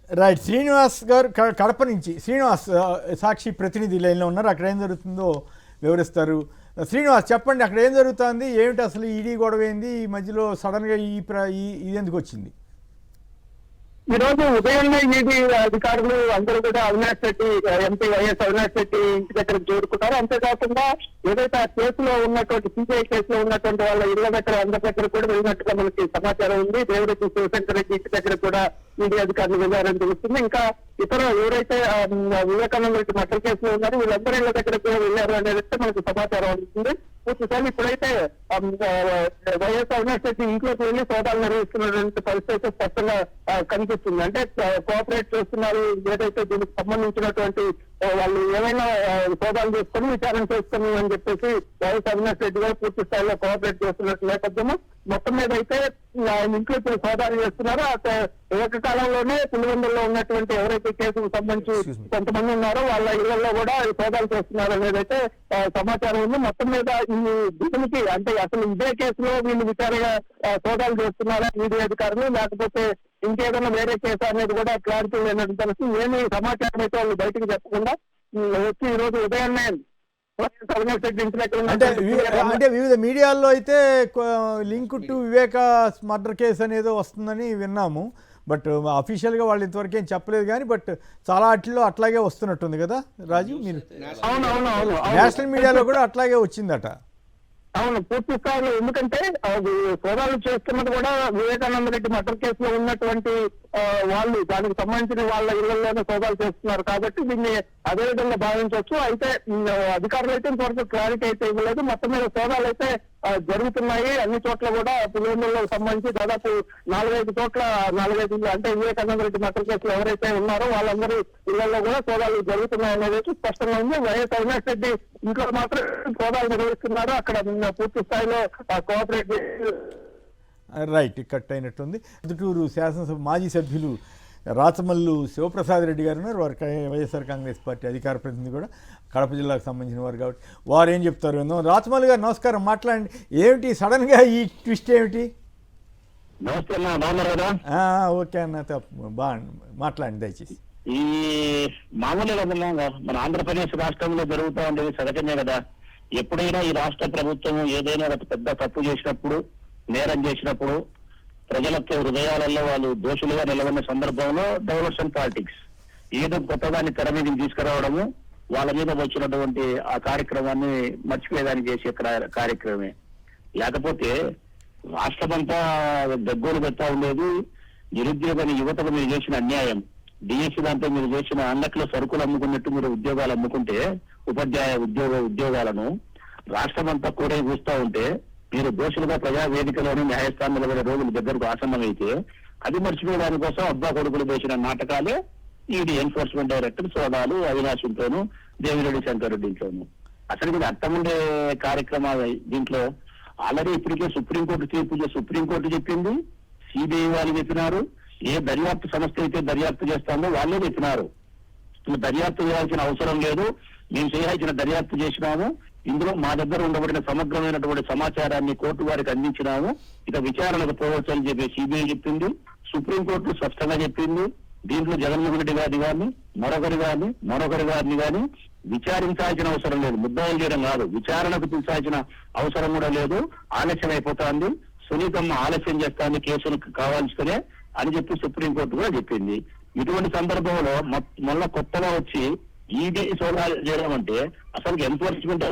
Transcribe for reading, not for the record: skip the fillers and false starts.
Right. Srinivas గారు కడప నుంచి. శ్రీనివాస్ సాక్షి ప్రతినిధి లైన్లో ఉన్నారు. అక్కడ ఏం జరుగుతుందో వివరిస్తారు. శ్రీనివాస్ చెప్పండి, అక్కడ ఏం జరుగుతుంది, ఏమిటి అసలు ఈడీ గొడవ ఏంది, ఈ మధ్యలో సడన్గా ఇది ఎందుకు వచ్చింది? ఈ రోజు ఉదయాన్నే ఈడీ అధికారులు అందరూ కూడా అవినాష్ రెడ్డి ఎంపీ వైఎస్ అవినాష్ రెడ్డి ఇంటి దగ్గరకు చేరుకున్నారు. అంతేకాకుండా ఏదైతే ఆ కేసులో ఉన్నటువంటి సిబిఐ కేసులో ఉన్నటువంటి వాళ్ళ ఇళ్ల దగ్గర అందరి దగ్గర కూడా వెళ్ళినట్టుగా మనకి సమాచారం ఉంది. దేవిరెడ్డి శివశంకర్ రెడ్డి ఇంటి దగ్గర కూడా ఈడీ అధికారులు వెళ్ళారని తెలుస్తుంది. ఇంకా ఇతర ఎవరైతే వివేకానంద రెడ్డి మర్డర్ కేసులో ఉన్నారో వీళ్ళందరూ ఇళ్ల దగ్గర కూడా వెళ్ళారు అనేది మనకు సమాచారం అందుతుంది. పూర్తిసారి ఇప్పుడైతే వైఎస్ అవినాష్ రెడ్డి ఇంట్లోకి వెళ్ళి సోదాలు నిర్వహిస్తున్నటువంటి పరిస్థితి స్పష్టంగా కనిపిస్తుంది. అంటే కోఆపరేట్ చేస్తున్నారు, ఏదైతే దీనికి సంబంధించినటువంటి వాళ్ళు ఏమైనా సోదాలు చేసుకుని విచారణ చేసుకుని అని చెప్పేసి వైఎస్ అవినాష్ రెడ్డి గారు పూర్తి స్థాయిలో కోఆపరేట్ చేస్తున్నట్టు నేపథ్యము. మొత్తం మీద అయితే ఆయన ఇంట్లో ఇప్పుడు సోదాలు చేస్తున్నారో ఏకకాలంలోనే పులివెందుల్లో ఉన్నటువంటి ఎవరైతే కేసుకు సంబంధించి కొంతమంది ఉన్నారో వాళ్ళ ఇళ్లలో కూడా సోదాలు చేస్తున్నారు అనేది అయితే సమాచారం ఉంది. మొత్తం మీద ఈ దీనికి అంటే అసలు ఇదే కేసులో వీళ్ళు విచారణ సోదాలు చేస్తున్నారా ఈడీ అధికారులు, లేకపోతే ఇంకేదైనా వేరే కేసు అనేది కూడా క్లారిటీ లేనట్టు తెలిసి ఏమి సమాచారం అయితే వాళ్ళు బయటకు చెప్పకుండా వచ్చి ఈ రోజు ఉదయాన్నే అంటే వివిధ మీడియాల్లో అయితే link to Viveka murder case అనేది వస్తుందని విన్నాము. బట్ అఫీషియల్గా వాళ్ళు ఇంతవరకు ఏం చెప్పలేదు కానీ బట్ చాలా వాటిల్లో అట్లాగే వస్తున్నట్టుంది కదా రాజు. మీరు నేషనల్ మీడియాలో కూడా అట్లాగే వచ్చిందట. అవును, పూర్తి స్థాయిలో. ఎందుకంటే సోదాలు చేస్తున్నది కూడా వివేకానంద రెడ్డి మర్డర్ కేసులో ఉన్నటువంటి వాళ్ళు, దానికి సంబంధించిన వాళ్ళ ఇళ్లలోనే సోదాలు చేస్తున్నారు కాబట్టి దీన్ని అదే విధంగా భావించవచ్చు. అయితే అధికారులు అయితే ఇంతవరకు క్లారిటీ అయితే ఇవ్వలేదు. మొత్తం మీద సోదాలు అయితే జరుగుతున్నాయి. అన్ని చోట్ల కూడా పులివెందులకు సంబంధించి దాదాపు 4-5 చోట్ల 4-5 అంటే వివేకానంద రెడ్డి మర్డర్ కేసులు ఎవరైతే ఉన్నారో వాళ్ళందరూ ఇళ్లలో కూడా సోదాలు జరుగుతున్నాయి అనేది స్పష్టంగా ఉంది. వైఎస్ అవినాష్ రెడ్డి ఇంట్లో మాత్రం సోదాలు నిర్వహిస్తున్నారు. అక్కడ పూర్తి స్థాయిలో కోఆపరేట్. రైట్, కట్ అయినట్టుంది. పొద్దుటూరు శాసనసభ మాజీ సభ్యులు రాచమల్లు శివప్రసాద్ రెడ్డి గారు ఉన్నారు. వారు వైఎస్ఆర్ కాంగ్రెస్ పార్టీ అధికార ప్రతినిధి కూడా, కడప జిల్లాకు సంబంధించిన వారు కాబట్టి వారు ఏం చెప్తారు ఏందో. రాచమల్లు గారు నమస్కారం, మాట్లాడండి. ఏమిటి సడన్గా ఈ ట్విస్ట్ ఏమిటి? ఓకే అన్న, బాగా మాట్లాడండి దయచేసి. ఈ మామూలుగా మన ఆంధ్రప్రదేశ్ రాష్ట్రంలో జరుగుతూ ఉండేది సహజమే కదా. ఎప్పుడైనా ఈ రాష్ట్ర ప్రభుత్వం ఏదైనా ఒక పెద్ద తప్పు చేసినప్పుడు, నేరం చేసినప్పుడు ప్రజలకు హృదయాలలో వాళ్ళు దోషులుగా నిలబడిన సందర్భంలో డెవలప్మెంట్ పాలిటిక్స్ ఏదో కొత్తదాన్ని తెర మీదకి తీసుకురావడము, వాళ్ళ మీద వచ్చినటువంటి ఆ కార్యక్రమాన్ని మర్చిపోయేదాన్ని చేసే కార్యక్రమమే. లేకపోతే రాష్ట్రమంతా దగ్గోలు పెడతా ఉండేది నిరుద్యోగ యువతకు మీరు చేసిన అన్యాయం. డిఎస్సీ దాంట్లో మీరు చేసిన అంగట్లో సరుకులు అమ్ముకున్నట్టు మీరు ఉద్యోగాలు అమ్ముకుంటే, ఉపాధ్యాయ ఉద్యోగాలను రాష్ట్రమంతా కూడా చూస్తూ ఉంటే మీరు దోషులుగా ప్రజా వేదికలోని న్యాయస్థానం నిలబడే రోజుల దగ్గరకు ఆసన్నమైతే అది మర్చిపోయే దానికోసం అబ్బా కొడుకులు వేసిన నాటకాలే ఈడీ ఎన్ఫోర్స్మెంట్ డైరెక్టర్ సోదాలు అవినాశంతోనూ దేవిరెడ్డి శంకర్ రెడ్డితోనూ. అసలు ఇది అర్థముండే కార్యక్రమాలు దీంట్లో ఆల్రెడీ ఇప్పటికే సుప్రీంకోర్టు చెప్పింది, సిబిఐ వాళ్ళు చెప్పినారు, ఏ దర్యాప్తు సంస్థ అయితే దర్యాప్తు చేస్తామో వాళ్ళే చెప్పినారు. దర్యాప్తు చేయాల్సిన అవసరం లేదు, మేము చేయాల్సిన దర్యాప్తు చేసినాము, ఇందులో మా దగ్గర ఉండబడిన సమగ్రమైనటువంటి సమాచారాన్ని కోర్టు వారికి అందించినాము, ఇక విచారణకు పోవచ్చు అని చెప్పి సిబిఐ చెప్పింది. సుప్రీంకోర్టు స్పష్టంగా చెప్పింది, దీంట్లో జగన్మోహన్ రెడ్డి గారిని కానీ మరొకరి గారిని కానీ విచారించాల్సిన అవసరం లేదు. ముద్దాయిలు చేయడం కాదు, విచారణకు పిలిచాల్సిన అవసరం కూడా లేదు. ఆలస్యం అయిపోతుంది, సునీతమ్మ ఆలస్యం చేస్తాను కేసులు కావాల్సుకునే అని చెప్పి సుప్రీంకోర్టు కూడా చెప్పింది. ఇటువంటి సందర్భంలో మళ్ళా కొత్తగా వచ్చి ఈడీ సోదాలు చేయడం అంటే అసలు ఎన్ఫోర్స్మెంట్